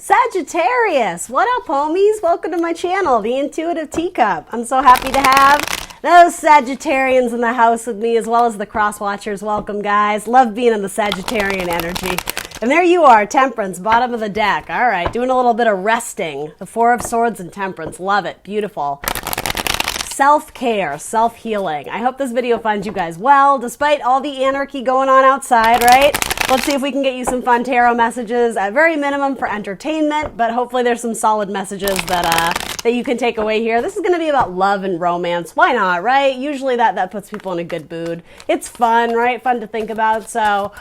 Sagittarius, what up, homies? Welcome to my channel, The Intuitive Teacup. I'm so happy to have those Sagittarians in the house with me, as well as the cross watchers. Welcome, guys. Love being in the Sagittarian energy. And there you are, Temperance, bottom of the deck. All right, doing a little bit of resting. The Four of Swords and Temperance. Love it. Beautiful. Self-care, self-healing. I hope this video finds you guys well, despite all the anarchy going on outside, right? Let's see if we can get you some fun tarot messages, at very minimum for entertainment, but hopefully there's some solid messages that you can take away here. This is going to be about love and romance. Why not, right? Usually that puts people in a good mood. It's fun, right? Fun to think about. So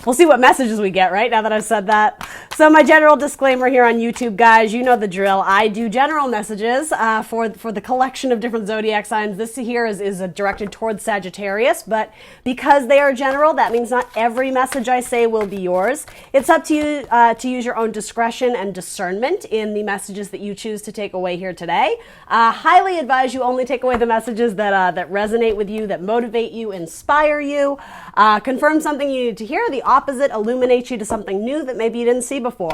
we'll see what messages we get, right? Now that I've said that. So my general disclaimer here on YouTube, guys, you know the drill. I do general messages for the collection of different zodiac signs. This here is directed towards Sagittarius, but because they are general, that means not every message I say will be yours. It's up to you to use your own discretion and discernment in the messages that you choose to take away here today. Highly advise you only take away the messages that resonate with you, that motivate you, inspire you, confirm something you need to hear. The opposite illuminates you to something new that maybe you didn't see before.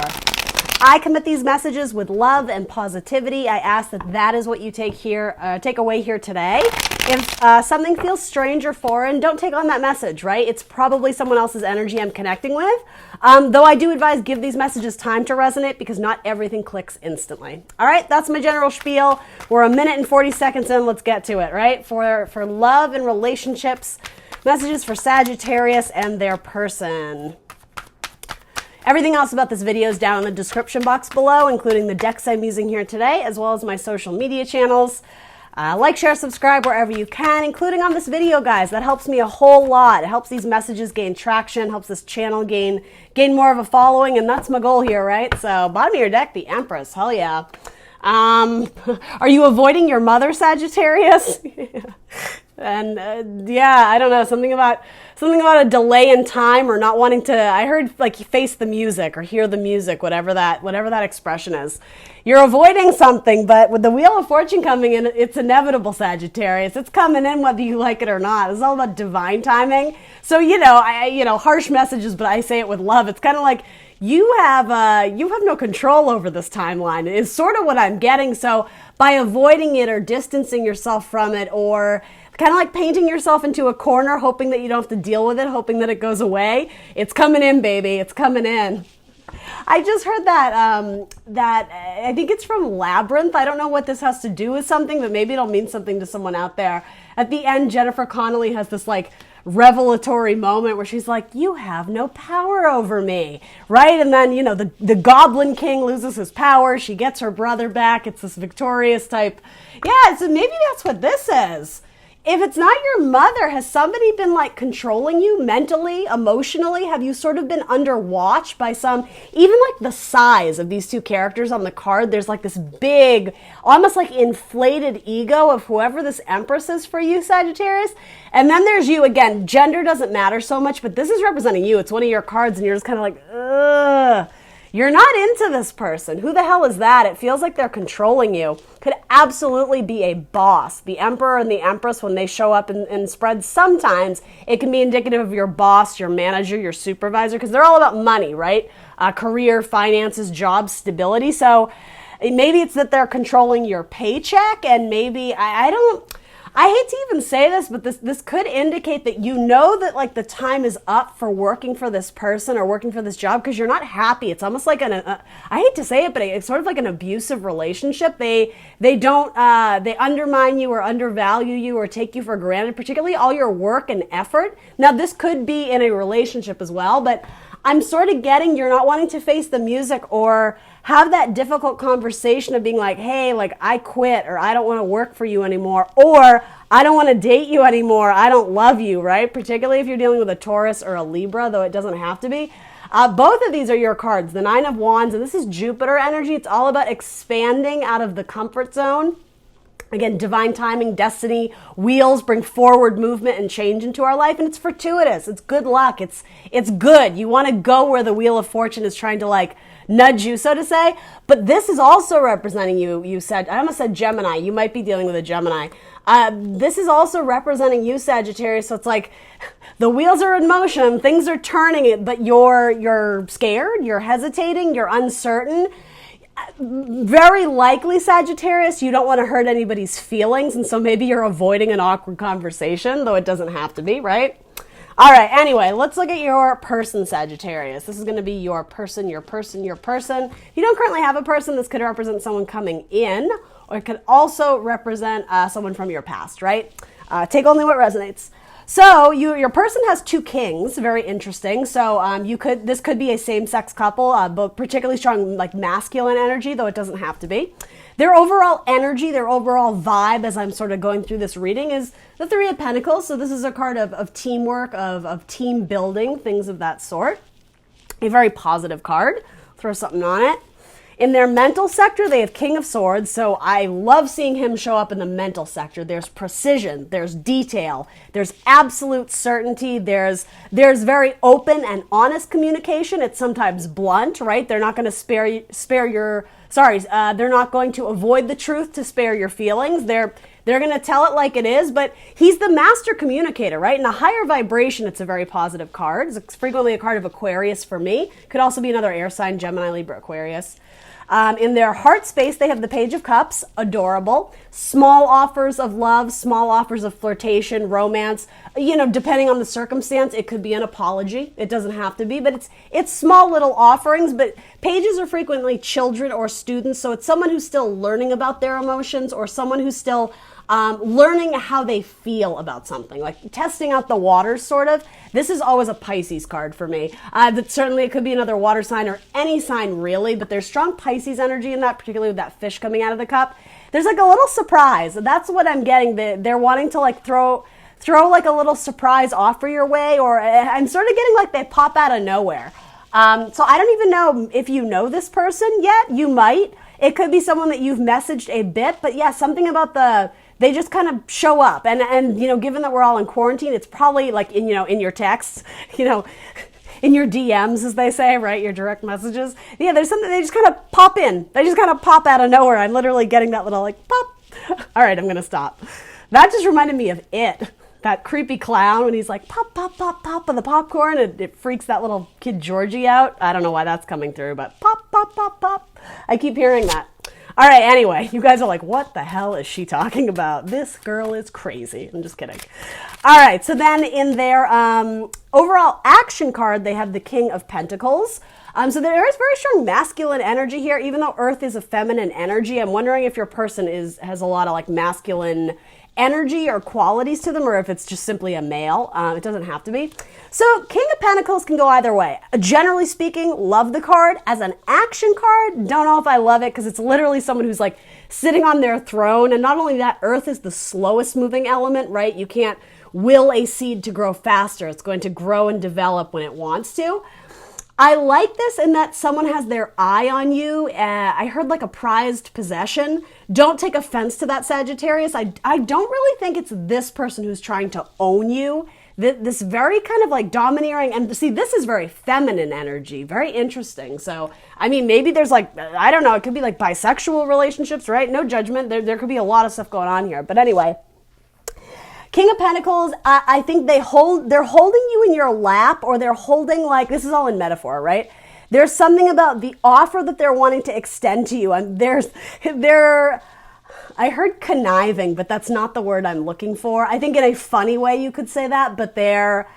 I commit these messages with love and positivity. I ask that is what you take away here today. If something feels strange or foreign, don't take on that message, right? It's probably someone else's energy I'm connecting with. Though I do advise give these messages time to resonate because not everything clicks instantly. All right, that's my general spiel. We're a minute and 40 seconds in. Let's get to it, right? For love and relationships, messages for Sagittarius and their person. Everything else about this video is down in the description box below, including the decks I'm using here today, as well as my social media channels. Like, share, subscribe wherever you can, including on this video, guys. That helps me a whole lot. It helps these messages gain traction, helps this channel gain more of a following, and that's my goal here, right? So, bottom of your deck, the Empress. Hell yeah. Are you avoiding your mother, Sagittarius? And yeah, I don't know, something about a delay in time or not wanting to, I heard like face the music or hear the music, whatever that expression is. You're avoiding something, but with the Wheel of Fortune coming in, it's inevitable, Sagittarius. It's coming in whether you like it or not. It's all about divine timing. So, harsh messages, but I say it with love. It's kind of like you have no control over this timeline is sort of what I'm getting. So by avoiding it or distancing yourself from it, or kind of like painting yourself into a corner, hoping that you don't have to deal with it, hoping that it goes away. It's coming in, baby. It's coming in. I just heard that I think it's from Labyrinth. I don't know what this has to do with something, but maybe it'll mean something to someone out there. At the end, Jennifer Connelly has this like revelatory moment where she's like, you have no power over me, right? And then, the Goblin King loses his power. She gets her brother back. It's this victorious type. Yeah, so maybe that's what this is. If it's not your mother, has somebody been like controlling you mentally, emotionally? Have you sort of been under watch by even like the size of these two characters on the card? There's like this big, almost like inflated ego of whoever this Empress is for you, Sagittarius. And then there's you again. Gender doesn't matter so much, but this is representing you. It's one of your cards and you're just kind of like, ugh. You're not into this person. Who the hell is that? It feels like they're controlling you. Could absolutely be a boss. The Emperor and the Empress, when they show up in spreads, sometimes it can be indicative of your boss, your manager, your supervisor, because they're all about money, right? Career, finances, job stability. So maybe it's that they're controlling your paycheck, and maybe, I hate to even say this, but this could indicate that you know that like the time is up for working for this person or working for this job because you're not happy. It's almost like I hate to say it, but it's sort of like an abusive relationship. They undermine you or undervalue you or take you for granted, particularly all your work and effort. Now this could be in a relationship as well, but I'm sort of getting you're not wanting to face the music or have that difficult conversation of being like, hey, like I quit, or I don't want to work for you anymore, or I don't want to date you anymore, I don't love you, right? Particularly if you're dealing with a Taurus or a Libra, though it doesn't have to be. Both of these are your cards, the Nine of Wands, and this is Jupiter energy. It's all about expanding out of the comfort zone. Again, divine timing, destiny, wheels bring forward movement and change into our life, and it's fortuitous. It's good luck. It's good. You want to go where the Wheel of Fortune is trying to like nudge you, so to say. But this is also representing you. You said, I almost said Gemini. You might be dealing with a Gemini. This is also representing you, Sagittarius. So it's like the wheels are in motion, things are turning, but you're scared, you're hesitating, you're uncertain. Very likely, Sagittarius, you don't want to hurt anybody's feelings, and so maybe you're avoiding an awkward conversation, though it doesn't have to be, right? All right, anyway, let's look at your person, Sagittarius. This is going to be your person, your person, your person. If you don't currently have a person, this could represent someone coming in, or it could also represent someone from your past, right? Take only what resonates. So your person has two kings, very interesting. So this could be a same-sex couple, but particularly strong like masculine energy, though it doesn't have to be. Their overall energy, their overall vibe, as I'm sort of going through this reading, is the Three of Pentacles. So this is a card of teamwork, of team building, things of that sort. A very positive card. Throw something on it. In their mental sector, they have King of Swords, so I love seeing him show up in the mental sector. There's precision, there's detail, there's absolute certainty, there's very open and honest communication. It's sometimes blunt, right? They're not going to they're not going to avoid the truth to spare your feelings. They're going to tell it like it is, but he's the master communicator, right? In a higher vibration, it's a very positive card. It's frequently a card of Aquarius for me. Could also be another air sign, Gemini, Libra, Aquarius. In their heart space, they have the Page of Cups, adorable. Small offers of love, small offers of flirtation, romance. Depending on the circumstance, it could be an apology. It doesn't have to be, but it's small little offerings. But pages are frequently children or students, so it's someone who's still learning about their emotions or someone who's still learning how they feel about something, like testing out the waters, sort of. This is always a Pisces card for me. Certainly it could be another water sign or any sign really, but there's strong Pisces energy in that, particularly with that fish coming out of the cup. There's like a little surprise. That's what I'm getting. They're wanting to like throw like a little surprise offer your way, or I'm sort of getting like they pop out of nowhere. So I don't even know if you know this person yet. You might. It could be someone that you've messaged a bit, but yeah, something about they just kind of show up, and given that we're all in quarantine, it's probably like in your texts, in your DMs, as they say, right? Your direct messages. Yeah, there's something, they just kind of pop in. They just kind of pop out of nowhere. I'm literally getting that little like pop. All right, I'm going to stop. That just reminded me of It, that creepy clown when he's like pop, pop, pop, pop on the popcorn. It freaks that little kid Georgie out. I don't know why that's coming through, but pop, pop, pop, pop. I keep hearing that. All right, anyway, you guys are like, what the hell is she talking about? This girl is crazy. I'm just kidding. All right, so then in their overall action card, they have the King of Pentacles. So there is very strong masculine energy here, even though Earth is a feminine energy. I'm wondering if your person has a lot of like masculine energy or qualities to them, or if it's just simply a male. It doesn't have to be. So King of Pentacles can go either way. Generally speaking, love the card. As an action card, don't know if I love it, because it's literally someone who's like sitting on their throne. And not only that, Earth is the slowest moving element, right? You can't will a seed to grow faster. It's going to grow and develop when it wants to. I like this in that someone has their eye on you. I heard like a prized possession. Don't take offense to that, Sagittarius. I don't really think it's this person who's trying to own you. This very kind of like domineering, and see, this is very feminine energy, very interesting. So, I mean, maybe there's like, I don't know, it could be like bisexual relationships, right? No judgment. There could be a lot of stuff going on here. But anyway, King of Pentacles, I think they're holding you in your lap, or they're holding, like, this is all in metaphor, right? There's something about the offer that they're wanting to extend to you, and I heard conniving, but that's not the word I'm looking for. I think in a funny way you could say that, but they're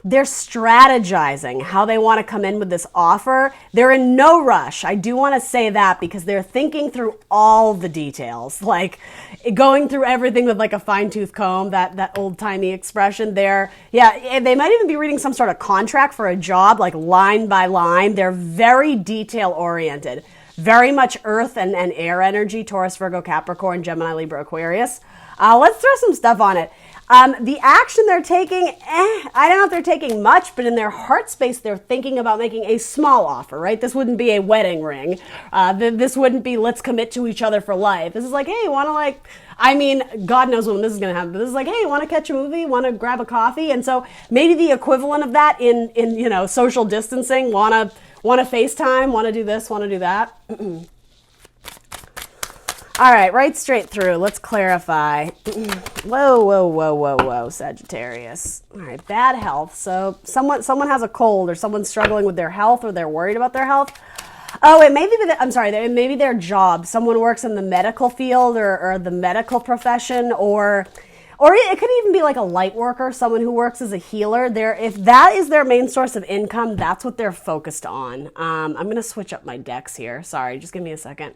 strategizing how they want to come in with this offer. They're in no rush. I do want to say that, because they're thinking through all the details, like going through everything with like a fine-tooth comb, that old-timey expression there. Yeah, they might even be reading some sort of contract for a job, like line by line. They're very detail-oriented. Very much earth and air energy, Taurus, Virgo, Capricorn, Gemini, Libra, Aquarius. Let's throw some stuff on it. The action they're taking, I don't know if they're taking much, but in their heart space, they're thinking about making a small offer, right? This wouldn't be a wedding ring. This wouldn't be, let's commit to each other for life. This is like, hey, want to like, I mean, God knows when this is going to happen, but this is like, hey, want to catch a movie? Want to grab a coffee? And so maybe the equivalent of that in social distancing, want to FaceTime, want to do this, want to do that. All right, right straight through. Let's clarify. Whoa, Sagittarius. All right, bad health. So someone has a cold, or someone's struggling with their health, or they're worried about their health. Oh, it may be, I'm sorry, it may be their job. Someone works in the medical field or the medical profession, or it could even be like a light worker, someone who works as a healer. If that is their main source of income, that's what they're focused on. I'm going to switch up my decks here. Sorry, just give me a second.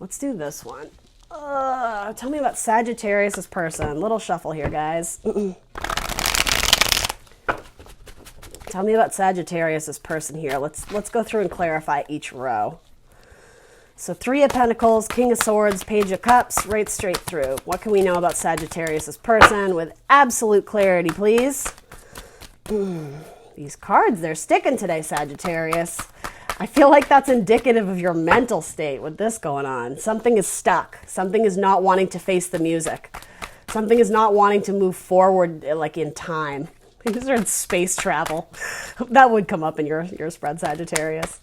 Let's do this one. Tell me about Sagittarius' person. Little shuffle here, guys. Tell me about Sagittarius' person here. Let's go through and clarify each row. So 3 of Pentacles, King of Swords, Page of Cups, right straight through. What can we know about Sagittarius' person with absolute clarity, please? These cards, they're sticking today, Sagittarius. I feel like that's indicative of your mental state with this going on. Something is stuck. Something is not wanting to face the music. Something is not wanting to move forward like in time. These are in space travel. That would come up in your spread, Sagittarius.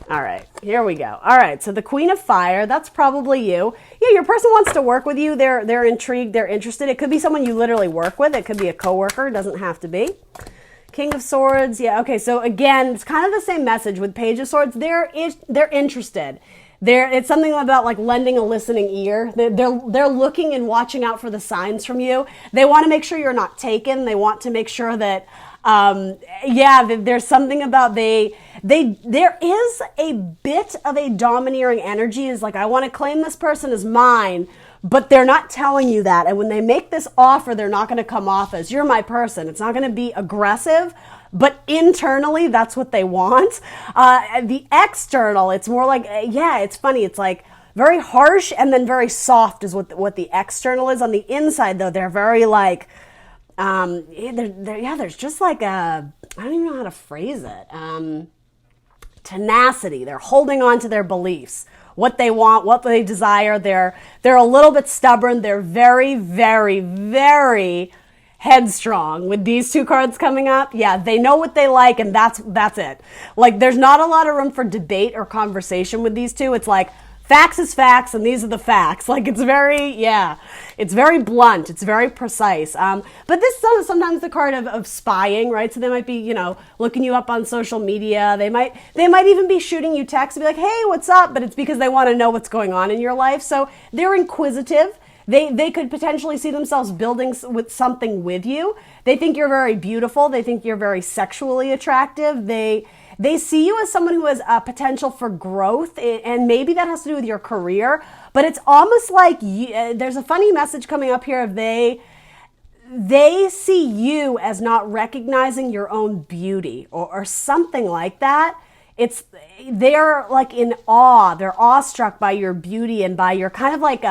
All right, here we go. All right, so the Queen of Fire, that's probably you. Yeah, your person wants to work with you. They're intrigued, they're interested. It could be someone you literally work with. It could be a coworker, it doesn't have to be. King of Swords, yeah, okay, so again, it's kind of the same message with Page of Swords. They're interested. It's something about like lending a listening ear. They're looking and watching out for the signs from you. They want to make sure you're not taken. They want to make sure that, there's something about there is a bit of a domineering energy. Is like, I want to claim this person as mine, but they're not telling you that. And when they make this offer, they're not going to come off as you're my person. It's not going to be aggressive. But internally, that's what they want. The external, it's more like, it's funny. It's like very harsh and then very soft is what the external is. On the inside, though, they're very like, there's just like I don't even know how to phrase it. Tenacity. They're holding on to their beliefs, what they want, what they desire. They're a little bit stubborn. They're very, very, very headstrong with these 2 cards coming up. Yeah, they know what they like, and that's it. Like, there's not a lot of room for debate or conversation with these 2. It's like, facts is facts, and these are the facts. Like, it's very blunt. It's very precise. But this is sometimes the card of spying, right? So they might be, looking you up on social media. They might even be shooting you texts and be like, hey, what's up? But it's because they want to know what's going on in your life. So they're inquisitive. They could potentially see themselves building with something with you. They think you're very beautiful. They think you're very sexually attractive. They see you as someone who has a potential for growth, and maybe that has to do with your career. But it's almost like there's a funny message coming up here of they see you as not recognizing your own beauty or something like that. They're like in awe. They're awestruck by your beauty and by your kind of like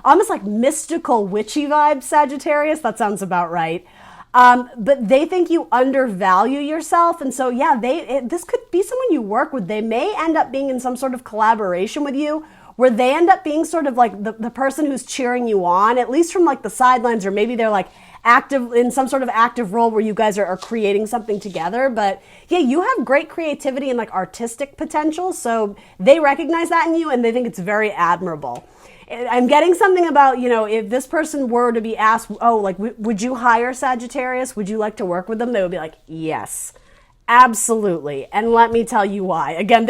almost like mystical witchy vibe, Sagittarius. That sounds about right. But they think you undervalue yourself. And so, this could be someone you work with. They may end up being in some sort of collaboration with you where they end up being sort of like the person who's cheering you on, at least from like the sidelines, or maybe they're like active in some sort of active role where you guys are creating something together. But yeah, you have great creativity and like artistic potential. So they recognize that in you and they think it's very admirable. I'm getting something about, if this person were to be asked, would you hire Sagittarius? Would you like to work with them? They would be like, yes, absolutely. And let me tell you why. Again,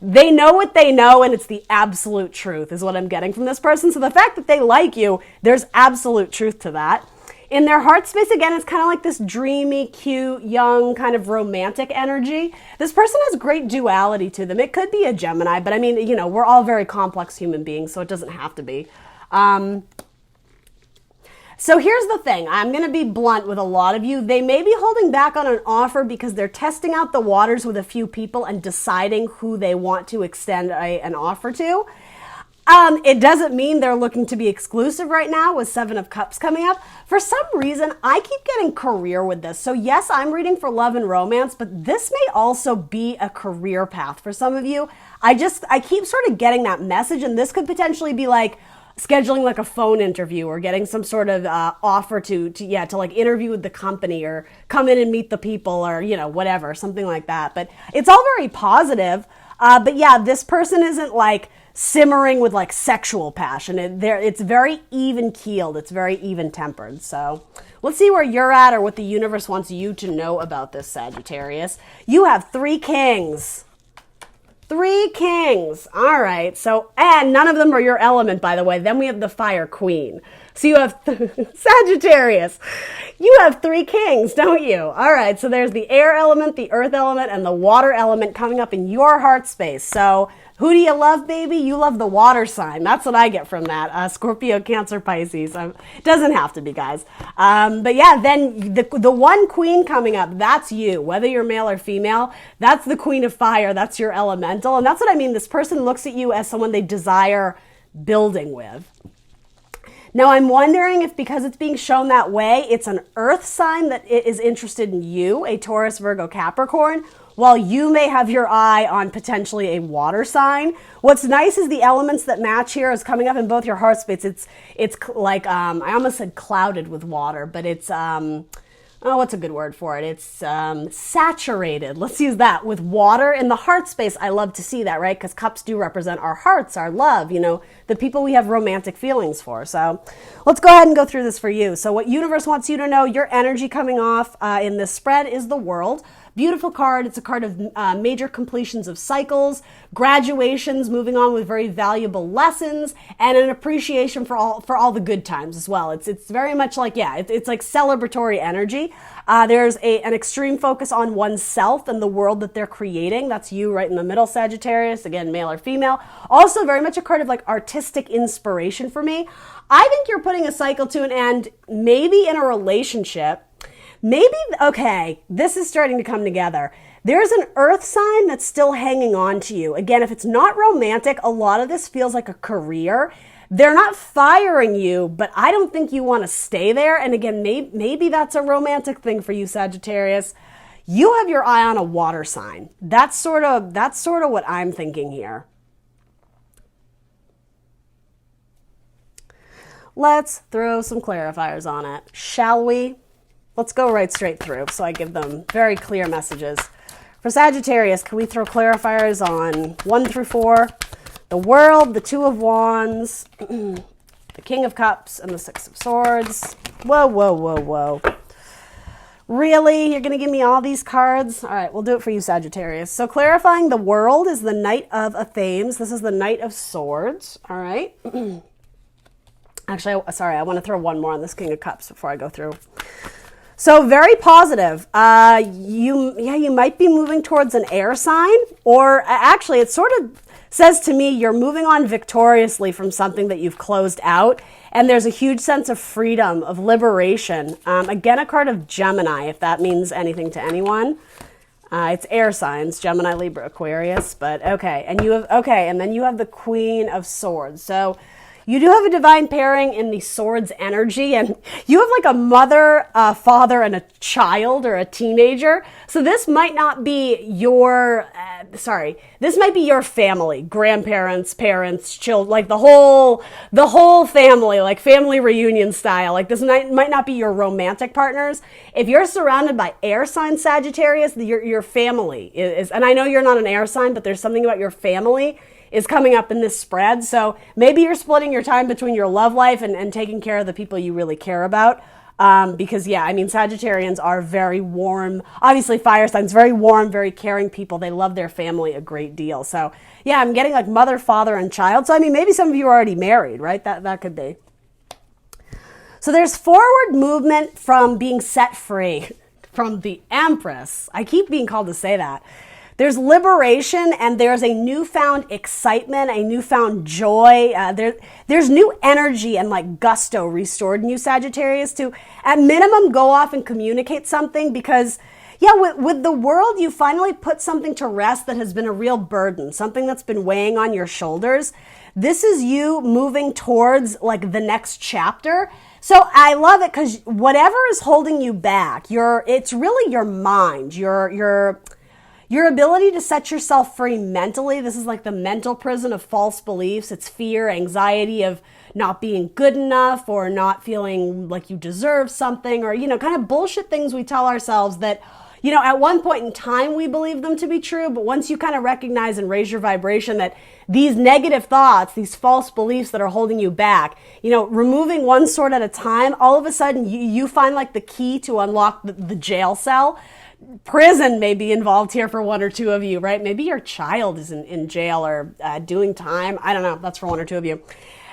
they know what they know, and it's the absolute truth is what I'm getting from this person. So the fact that they like you, there's absolute truth to that. In their heart space, again, it's kind of like this dreamy, cute, young, kind of romantic energy. This person has great duality to them. It could be a Gemini, but I mean, we're all very complex human beings, so it doesn't have to be. So here's the thing. I'm going to be blunt with a lot of you. They may be holding back on an offer because they're testing out the waters with a few people and deciding who they want to extend an offer to. It doesn't mean they're looking to be exclusive right now with 7 of Cups coming up. For some reason, I keep getting career with this. So yes, I'm reading for love and romance, but this may also be a career path for some of you. I keep sort of getting that message, and this could potentially be like scheduling like a phone interview or getting some sort of offer to like interview with the company or come in and meet the people or, whatever, something like that. But it's all very positive. But yeah, this person isn't like simmering with like sexual passion. It's very even keeled. It's very even tempered. So let's see where you're at or what the universe wants you to know about this, Sagittarius. You have 3 kings. 3 kings. All right. So, and none of them are your element, by the way. Then we have the fire queen. So you have Sagittarius. You have 3 kings, don't you? All right. So there's the air element, the earth element, and the water element coming up in your heart space. So who do you love, baby? You love the water sign. That's what I get from that. Scorpio, Cancer, Pisces. It doesn't have to be, guys. But yeah, then the one queen coming up, that's you. Whether you're male or female, that's the queen of fire. That's your elemental. And that's what I mean. This person looks at you as someone they desire building with. Now, I'm wondering if because it's being shown that way, it's an earth sign that is interested in you, a Taurus, Virgo, Capricorn, while you may have your eye on potentially a water sign. What's nice is the elements that match here is coming up in both your heart space. It's like, I almost said clouded with water, but it's, what's a good word for it? It's saturated. Let's use that with water in the heart space. I love to see that, right? Because cups do represent our hearts, our love, the people we have romantic feelings for. So let's go ahead and go through this for you. So what universe wants you to know, your energy coming off in this spread is the World. Beautiful card. It's a card of major completions of cycles, graduations, moving on with very valuable lessons, and an appreciation for all the good times as well. It's very much like, it's like celebratory energy. There's an extreme focus on oneself and the world that they're creating. That's you right in the middle, Sagittarius, again, male or female. Also very much a card of like artistic inspiration for me. I think you're putting a cycle to an end, maybe in a relationship. Maybe, okay, this is starting to come together. There's an earth sign that's still hanging on to you. Again, if it's not romantic, a lot of this feels like a career. They're not firing you, but I don't think you want to stay there. And again, maybe that's a romantic thing for you, Sagittarius. You have your eye on a water sign. That's sort of what I'm thinking here. Let's throw some clarifiers on it, shall we? Let's go right straight through so I give them very clear messages. For Sagittarius, can we throw clarifiers on 1 through 4? The World, the 2 of Wands, the King of Cups, and the 6 of Swords. Whoa, whoa, whoa, whoa. Really? You're going to give me all these cards? All right, we'll do it for you, Sagittarius. So clarifying the World is the Knight of Athames. This is the Knight of Swords. All right. Actually, sorry, I want to throw one more on this King of Cups before I go through. So very positive. You might be moving towards an air sign, or actually it sort of says to me you're moving on victoriously from something that you've closed out, and there's a huge sense of freedom, of liberation. Again, a card of Gemini, if that means anything to anyone. It's air signs, Gemini, Libra, Aquarius, but okay. And then you have the Queen of Swords. So you do have a divine pairing in the Swords energy, and you have like a mother, a father, and a child or a teenager. So this might not be your, this might be your family, grandparents, parents, children, like the whole family, like family reunion style. Like this might not be your romantic partners. If you're surrounded by air sign Sagittarius, your family is, and I know you're not an air sign, but there's something about your family is coming up in this spread. So maybe you're splitting your time between your love life and taking care of the people you really care about. Because Sagittarians are very warm, obviously fire signs, very warm, very caring people. They love their family a great deal. So yeah, I'm getting like mother, father, and child. So maybe some of you are already married, right? That could be. So there's forward movement from being set free from the Empress. I keep being called to say that. There's liberation, and there's a newfound excitement, a newfound joy. There's new energy and like gusto restored in you, Sagittarius, to at minimum go off and communicate something, because with the World, you finally put something to rest that has been a real burden, something that's been weighing on your shoulders. This is you moving towards like the next chapter. So I love it because whatever is holding you back, it's really your mind, your ability to set yourself free mentally. This is like the mental prison of false beliefs. It's fear, anxiety of not being good enough or not feeling like you deserve something, or, kind of bullshit things we tell ourselves that, at one point in time we believe them to be true. But once you kind of recognize and raise your vibration that these negative thoughts, these false beliefs that are holding you back, removing one sword at a time, all of a sudden you find like the key to unlock the jail cell, Prison may be involved here for one or two of you, right? Maybe your child is in jail or doing time. I don't know. That's for one or two of you.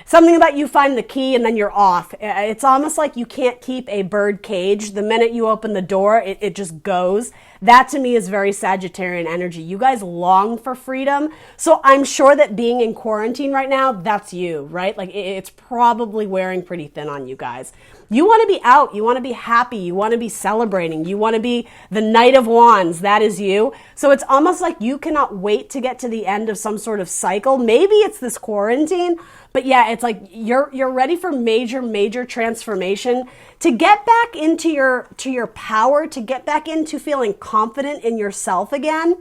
Something about you find the key and then you're off. It's almost like you can't keep a bird caged. The minute you open the door, it just goes. That to me is very Sagittarian energy. You guys long for freedom. So I'm sure that being in quarantine right now, that's you, right? Like it's probably wearing pretty thin on you guys. You want to be out. You want to be happy. You want to be celebrating. You want to be the Knight of Wands. That is you. So it's almost like you cannot wait to get to the end of some sort of cycle. Maybe it's this quarantine, but yeah, it's like you're ready for major transformation to get back into your power, to get back into feeling confident in yourself again.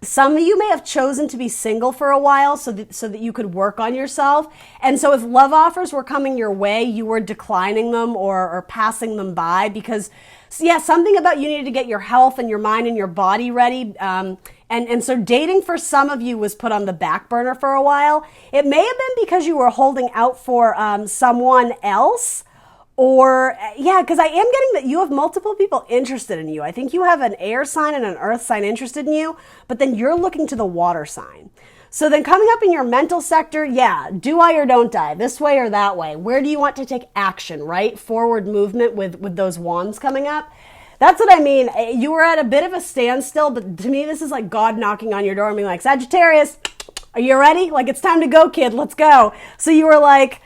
Some of you may have chosen to be single for a while so that you could work on yourself. And so if love offers were coming your way, you were declining them or passing them by because, yeah, something about you needed to get your health and your mind and your body ready. And so dating for some of you was put on the back burner for a while. It may have been because you were holding out for someone else. Or, yeah, because I am getting that you have multiple people interested in you. I think you have an air sign and an earth sign interested in you, but then you're looking to the water sign. So then coming up in your mental sector, yeah, do I or don't I? This way or that way? Where do you want to take action, right? Forward movement with those wands coming up. That's what I mean. You were at a bit of a standstill, but to me, this is like God knocking on your door and being like, Sagittarius, are you ready? Like, it's time to go, kid. Let's go. So you were like,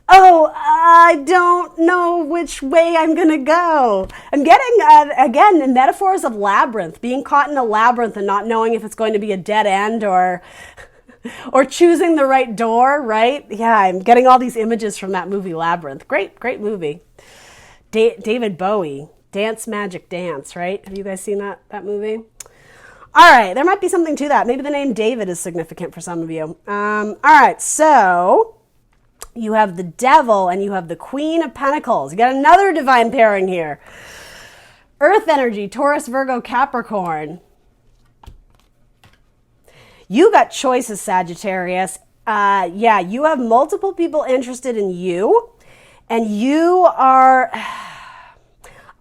oh, I don't know which way I'm going to go. I'm getting, again, metaphors of labyrinth, being caught in a labyrinth and not knowing if it's going to be a dead end or choosing the right door, right? Yeah, I'm getting all these images from that movie Labyrinth. Great movie. David Bowie, Dance Magic Dance, right? Have you guys seen that movie? All right, there might be something to that. Maybe the name David is significant for some of you. All right, so you have the Devil and you have the Queen of Pentacles. You got another divine pairing here. Earth energy, Taurus, Virgo, Capricorn. You got choices, Sagittarius. Yeah, you have multiple people interested in you. And you are,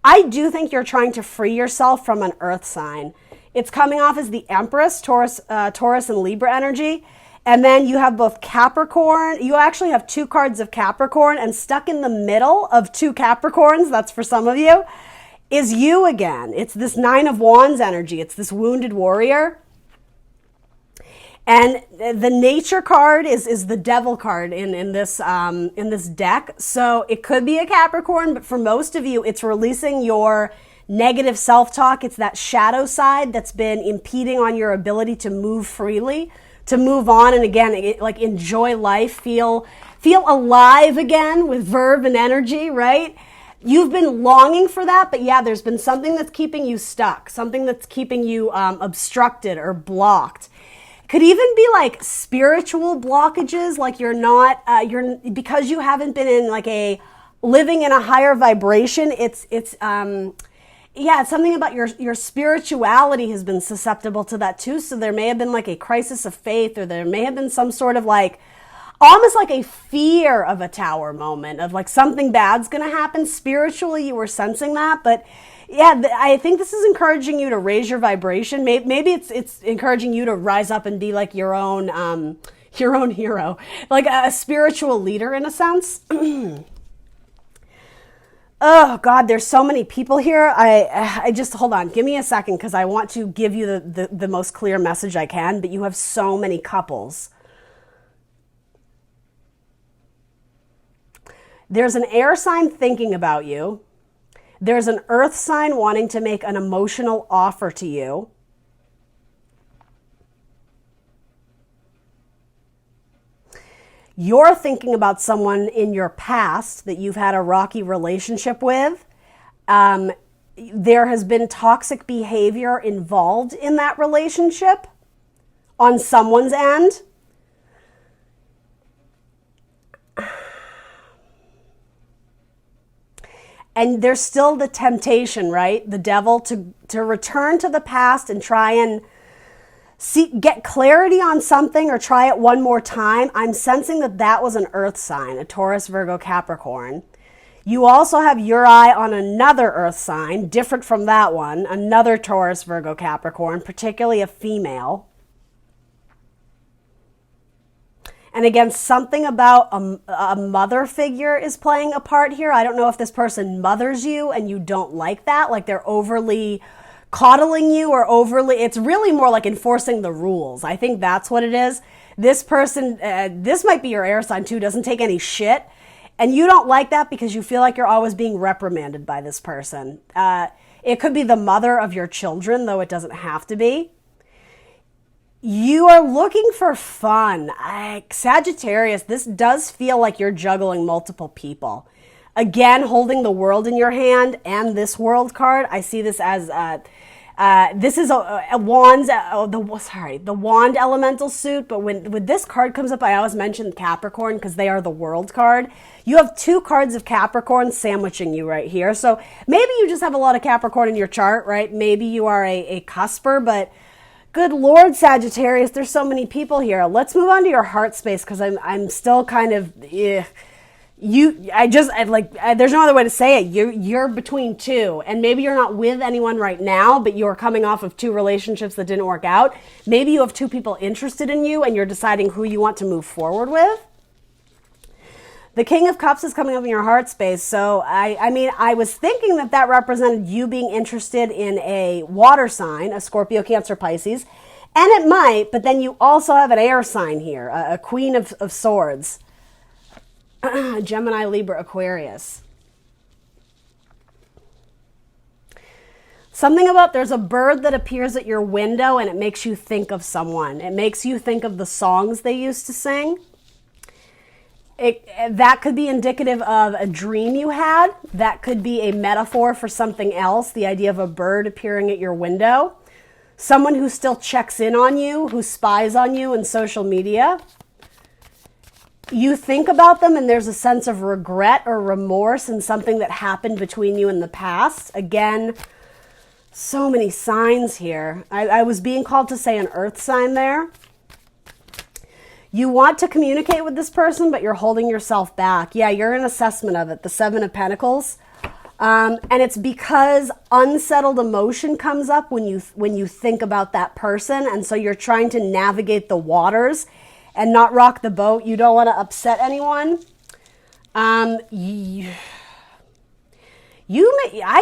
I do think you're trying to free yourself from an earth sign. It's coming off as the Empress, Taurus and Libra energy. And then you have both Capricorn. You actually have two cards of Capricorn, and stuck in the middle of two Capricorns, that's for some of you, is you again. It's this Nine of Wands energy. It's this wounded warrior. And the nature card is the Devil card in this deck. So it could be a Capricorn, but for most of you, it's releasing your negative self-talk. It's that shadow side that's been impeding on your ability to move freely, to move on, and again, like enjoy life, feel alive again with verve and energy, right? You've been longing for that, but yeah, there's been something that's keeping you stuck, something that's keeping you obstructed or blocked. Could even be like spiritual blockages, like because you haven't been in like living in a higher vibration. It's something about your spirituality has been susceptible to that too. So there may have been like a crisis of faith, or there may have been some sort of like, almost like a fear of a tower moment of like something bad's going to happen. Spiritually, you were sensing that, but yeah, I think this is encouraging you to raise your vibration. Maybe it's encouraging you to rise up and be like your own hero, like a spiritual leader in a sense. Oh God, there's so many people here. I just, hold on, give me a second, because I want to give you the most clear message I can, but you have so many couples. There's an air sign thinking about you. There's an earth sign wanting to make an emotional offer to you. You're thinking about someone in your past that you've had a rocky relationship with. There has been toxic behavior involved in that relationship on someone's end. And there's still the temptation, right? The devil to return to the past and try and get clarity on something, or try it one more time. I'm sensing that was an earth sign, a Taurus, Virgo, Capricorn. You also have your eye on another earth sign, different from that one, another Taurus, Virgo, Capricorn, particularly a female. And again, something about a mother figure is playing a part here. I don't know if this person mothers you and you don't like that, like they're overly coddling you or overly, it's really more like enforcing the rules. I think that's what it is. This person, this might be your air sign too, doesn't take any shit. And you don't like that because you feel like you're always being reprimanded by this person. It could be the mother of your children, though it doesn't have to be. You are looking for fun. Sagittarius, this does feel like you're juggling multiple people. Again, holding the world in your hand and this world card. I see this as this is a wand, the wand elemental suit. But when this card comes up, I always mention Capricorn because they are the world card. You have two cards of Capricorn sandwiching you right here. So maybe you just have a lot of Capricorn in your chart, right? Maybe you are a cusper, but good Lord, Sagittarius, there's so many people here. Let's move on to your heart space because I'm still kind of, there's no other way to say it. You're between two, and maybe you're not with anyone right now, but you're coming off of two relationships that didn't work out. Maybe you have two people interested in you and you're deciding who you want to move forward with. The King of Cups is coming up in your heart space. So I was thinking that represented you being interested in a water sign, a Scorpio, Cancer, Pisces, and it might, but then you also have an air sign here, a Queen of Swords. Gemini, Libra, Aquarius. Something about there's a bird that appears at your window and it makes you think of someone. It makes you think of the songs they used to sing. That could be indicative of a dream you had. That could be a metaphor for something else, the idea of a bird appearing at your window. Someone who still checks in on you, who spies on you in social media. You think about them and there's a sense of regret or remorse in something that happened between you in the past. Again, so many signs here. I was being called to say an earth sign there. You want to communicate with this person, but you're holding yourself back. Yeah, you're in assessment of it, the Seven of Pentacles. And it's because unsettled emotion comes up when you think about that person. And so you're trying to navigate the waters and not rock the boat. You don't want to upset anyone. I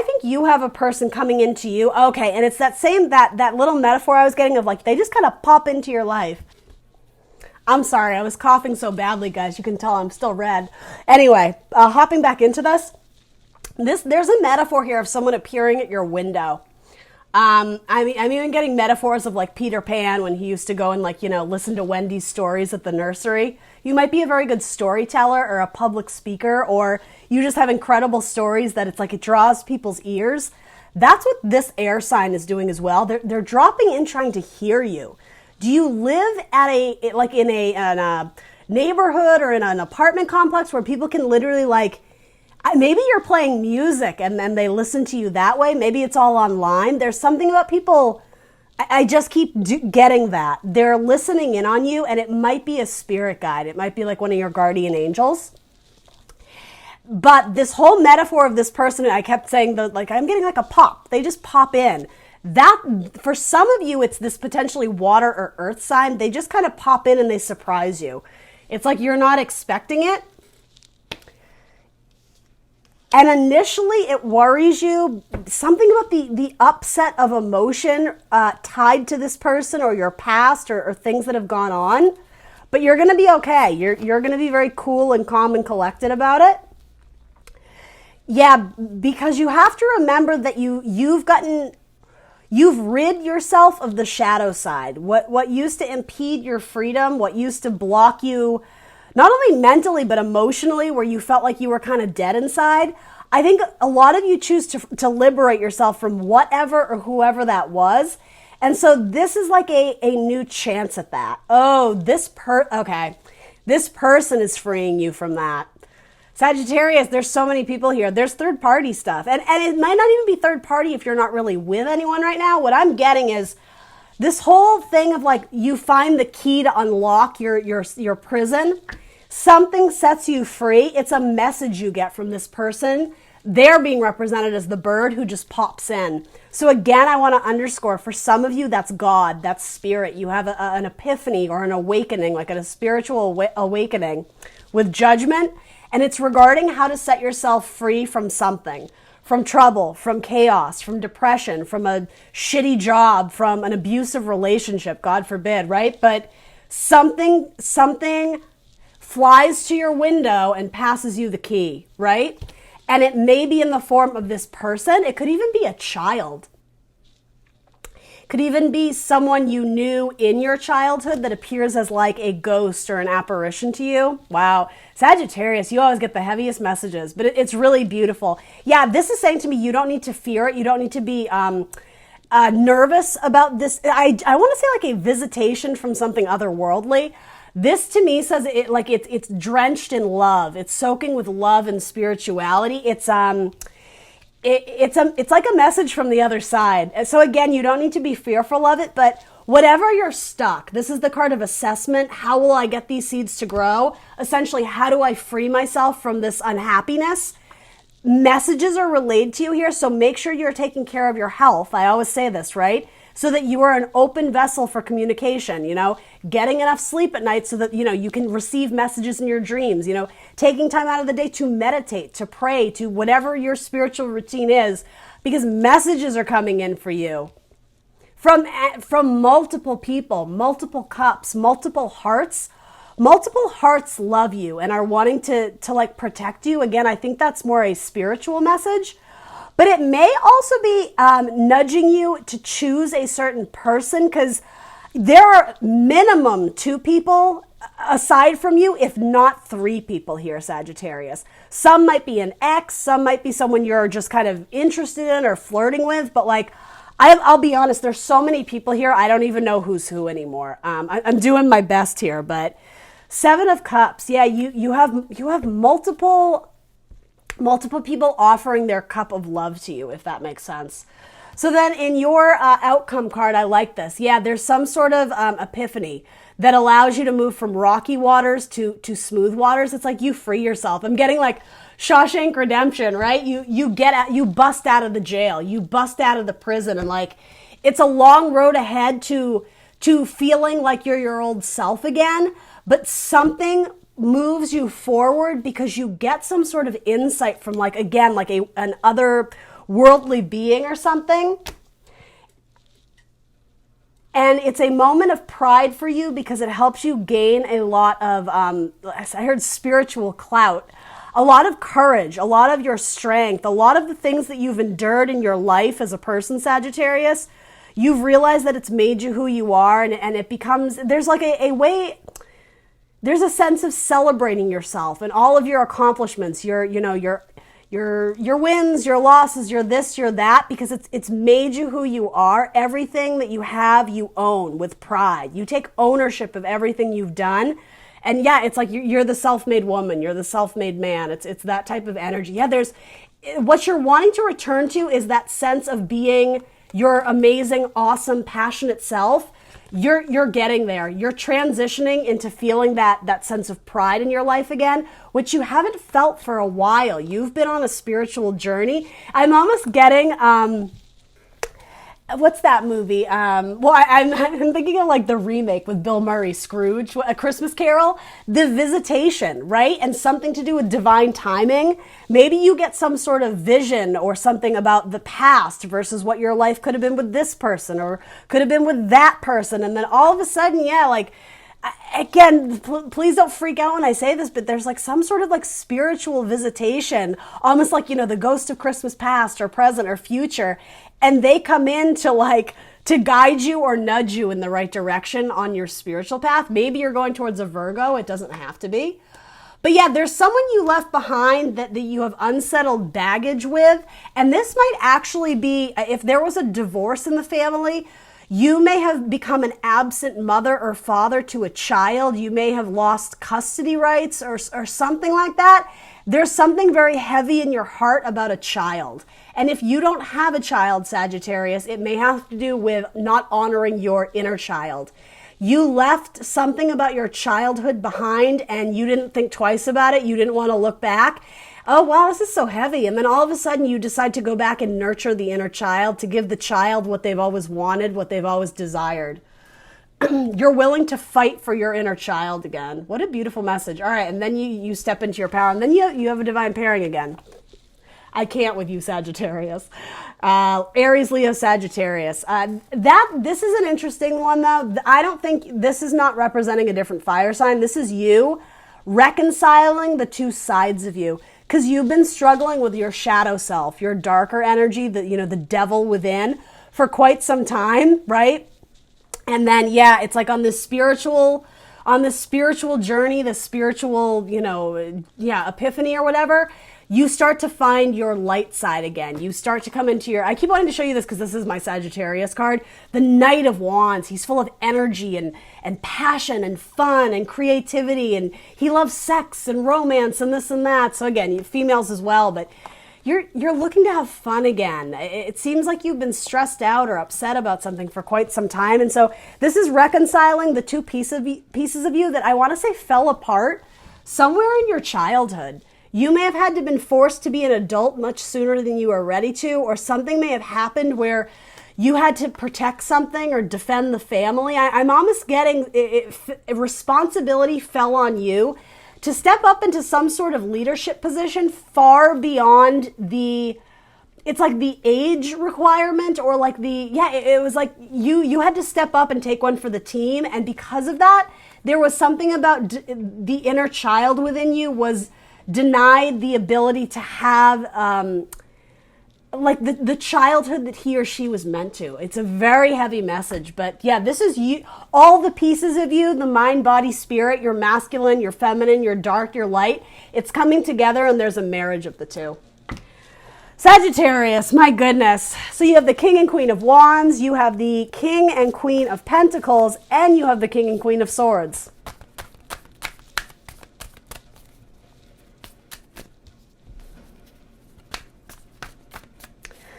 think you have a person coming into you. Okay, and it's that little metaphor I was getting of like, they just kind of pop into your life. I'm sorry, I was coughing so badly, guys. You can tell I'm still red. Anyway, hopping back into this, there's a metaphor here of someone appearing at your window. I'm even getting metaphors of like Peter Pan when he used to go and listen to Wendy's stories at the nursery. You might be a very good storyteller or a public speaker, or you just have incredible stories that it's like it draws people's ears. That's what this air sign is doing as well. They're dropping in trying to hear you. Do you live at in a neighborhood or in an apartment complex where people can literally maybe you're playing music and then they listen to you that way. Maybe it's all online. There's something about people. I just keep getting that. They're listening in on you, and it might be a spirit guide. It might be like one of your guardian angels. But this whole metaphor of this person, I kept saying I'm getting like a pop. They just pop in. That, for some of you, it's this potentially water or earth sign. They just kind of pop in and they surprise you. It's like you're not expecting it. And initially it worries you. Something about the upset of emotion tied to this person or your past or things that have gone on. But you're going to be okay. You're going to be very cool and calm and collected about it. Yeah, because you have to remember that you've rid yourself of the shadow side. What used to impede your freedom, what used to block you, not only mentally, but emotionally, where you felt like you were kind of dead inside. I think a lot of you choose to liberate yourself from whatever or whoever that was. And so this is like a new chance at that. Oh, this person is freeing you from that. Sagittarius, there's so many people here. There's third party stuff. And it might not even be third party if you're not really with anyone right now. What I'm getting is this whole thing of you find the key to unlock your prison. Something sets you free. It's a message you get from this person. They're being represented as the bird who just pops in. So again, I want to underscore, for some of you, that's God, that's spirit. You have an epiphany or an awakening, like a spiritual awakening with judgment. And it's regarding how to set yourself free from something, from trouble, from chaos, from depression, from a shitty job, from an abusive relationship, God forbid, right? But something flies to your window and passes you the key, right? And it may be in the form of this person. It could even be a child. It could even be someone you knew in your childhood that appears as like a ghost or an apparition to you. Wow. Sagittarius, you always get the heaviest messages, but it's really beautiful. Yeah, this is saying to me, you don't need to fear it. You don't need to be nervous about this. I want to say like a visitation from something otherworldly. This to me says it's drenched in love. It's soaking with love and spirituality. It's like a message from the other side. So again, you don't need to be fearful of it, but whatever you're stuck, this is the card of assessment. How will I get these seeds to grow? Essentially, how do I free myself from this unhappiness? Messages are relayed to you here, so make sure you're taking care of your health. I always say this, right? So that you are an open vessel for communication, getting enough sleep at night so that, you can receive messages in your dreams, taking time out of the day to meditate, to pray, to whatever your spiritual routine is, because messages are coming in for you from multiple people, multiple cups, multiple hearts. Multiple hearts love you and are wanting to like protect you. Again, I think that's more a spiritual message. But it may also be nudging you to choose a certain person, because there are minimum 2 people aside from you, if not 3 people here, Sagittarius. Some might be an ex, some might be someone you're just kind of interested in or flirting with. But like, I'll be honest, there's so many people here, I don't even know who's who anymore. I'm doing my best here, but 7 of Cups, yeah, you have multiple people offering their cup of love to you, if that makes sense. So then in your outcome card, I like this. Yeah, there's some sort of epiphany that allows you to move from rocky waters to smooth waters. It's like you free yourself. I'm getting like Shawshank Redemption, right? You bust out of the jail, you bust out of the prison, and like it's a long road ahead to feeling like you're your old self again, but something moves you forward because you get some sort of insight from an other worldly being or something. And it's a moment of pride for you because it helps you gain a lot of, I heard spiritual clout, a lot of courage, a lot of your strength, a lot of the things that you've endured in your life as a person, Sagittarius. You've realized that it's made you who you are, and it becomes, there's like a way. There's a sense of celebrating yourself and all of your accomplishments, your wins, your losses, your this, your that, because it's made you who you are. Everything that you have, you own with pride. You take ownership of everything you've done. And yeah, it's like you're the self-made woman, you're the self-made man. It's that type of energy. Yeah, there's what you're wanting to return to is that sense of being your amazing, awesome, passionate self. You're getting there. You're transitioning into feeling that sense of pride in your life again, which you haven't felt for a while. You've been on a spiritual journey. I'm almost getting, what's that movie? I'm thinking of like the remake with Bill Murray, Scrooge, A Christmas Carol, The Visitation, right? And something to do with divine timing. Maybe you get some sort of vision or something about the past versus what your life could have been with this person or could have been with that person. And then all of a sudden, yeah, like, again, please don't freak out when I say this, but there's like some sort of like spiritual visitation, almost like, the ghost of Christmas past or present or future. And they come in to guide you or nudge you in the right direction on your spiritual path. Maybe you're going towards a Virgo. It doesn't have to be. But yeah, there's someone you left behind that you have unsettled baggage with. And this might actually be, if there was a divorce in the family, you may have become an absent mother or father to a child. You may have lost custody rights or something like that. There's something very heavy in your heart about a child. And if you don't have a child, Sagittarius, it may have to do with not honoring your inner child. You left something about your childhood behind and you didn't think twice about it. You didn't want to look back. Oh, wow, this is so heavy. And then all of a sudden you decide to go back and nurture the inner child, to give the child what they've always wanted, what they've always desired. You're willing to fight for your inner child again. What a beautiful message. All right, and then you step into your power, and then you have a divine pairing again. I can't with you, Sagittarius. Aries, Leo, Sagittarius. This is an interesting one, though. I don't think this is not representing a different fire sign. This is you reconciling the two sides of you, because you've been struggling with your shadow self, your darker energy, the devil within, for quite some time, right? And then, yeah, it's like on this spiritual journey, the spiritual, epiphany or whatever, you start to find your light side again. You start to come into I keep wanting to show you this because this is my Sagittarius card. The Knight of Wands. He's full of energy and passion and fun and creativity. And he loves sex and romance and this and that. So again, females as well, but you're looking to have fun again. It seems like you've been stressed out or upset about something for quite some time. And so this is reconciling the two pieces of you that I want to say fell apart somewhere in your childhood. You may have had to been forced to be an adult much sooner than you were ready to, or something may have happened where you had to protect something or defend the family. I'm almost getting responsibility fell on you to step up into some sort of leadership position far beyond it's like the age requirement, or like it was like you had to step up and take one for the team. And because of that, there was something about the inner child within you was denied the ability to have the childhood that he or she was meant to. It's a very heavy message, but yeah, this is you, all the pieces of you, the mind, body, spirit, your masculine, your feminine, your dark, your light, it's coming together, and there's a marriage of the two. Sagittarius, my goodness. So you have the King and Queen of Wands, you have the King and Queen of Pentacles, and you have the King and Queen of Swords.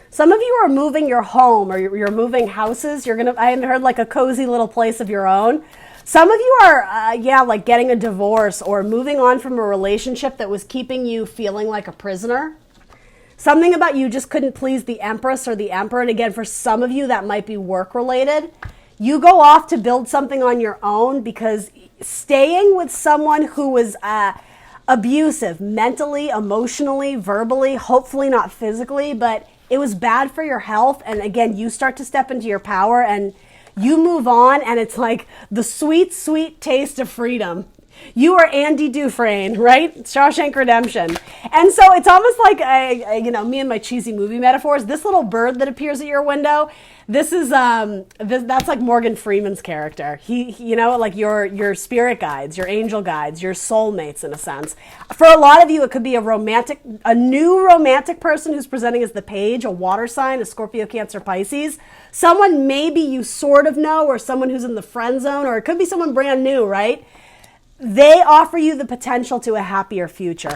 Some of you are moving your home, or you're moving houses. I haven't heard like a cozy little place of your own. Some of you are, like getting a divorce or moving on from a relationship that was keeping you feeling like a prisoner. Something about you just couldn't please the Empress or the Emperor. And again, for some of you, that might be work related. You go off to build something on your own because staying with someone who was abusive mentally, emotionally, verbally, hopefully not physically, but it was bad for your health. And again, you start to step into your power and you move on, and it's like the sweet, sweet taste of freedom. You are Andy Dufresne, right? Shawshank Redemption. And so it's almost like, me and my cheesy movie metaphors, this little bird that appears at your window, this is, that's like Morgan Freeman's character. He like your spirit guides, your angel guides, your soulmates in a sense. For a lot of you, it could be a new romantic person who's presenting as the page, a water sign, a Scorpio, Cancer, Pisces. Someone maybe you sort of know, or someone who's in the friend zone, or it could be someone brand new, right? They offer you the potential to a happier future.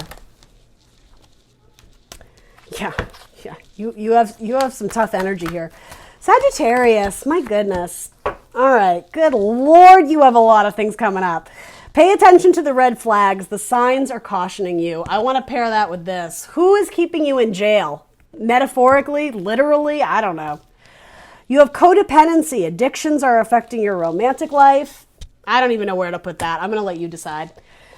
Yeah. You have some tough energy here. Sagittarius, my goodness. All right, good Lord, you have a lot of things coming up. Pay attention to the red flags. The signs are cautioning you. I want to pair that with this. Who is keeping you in jail? Metaphorically, literally, I don't know. You have codependency. Addictions are affecting your romantic life. I don't even know where to put that. I'm going to let you decide.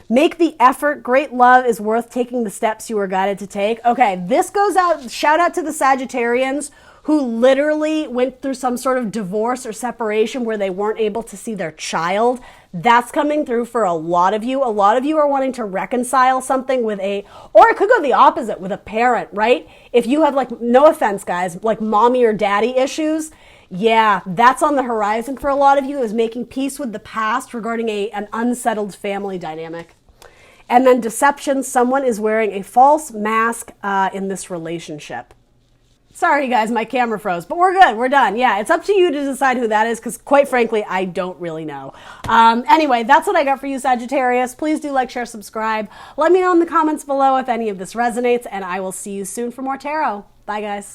Make the effort. Great love is worth taking the steps you were guided to take. Okay, this goes out. Shout out to the Sagittarians who literally went through some sort of divorce or separation where they weren't able to see their child. That's coming through for a lot of you. A lot of you are wanting to reconcile something with or it could go the opposite, with a parent, right? If you have, like, no offense, guys, like mommy or daddy issues, yeah, that's on the horizon for a lot of you, is making peace with the past regarding an unsettled family dynamic. And then deception, someone is wearing a false mask in this relationship. Sorry, guys, my camera froze, but we're good. We're done. Yeah, it's up to you to decide who that is, because quite frankly, I don't really know. Anyway, that's what I got for you, Sagittarius. Please do like, share, subscribe. Let me know in the comments below if any of this resonates, and I will see you soon for more tarot. Bye, guys.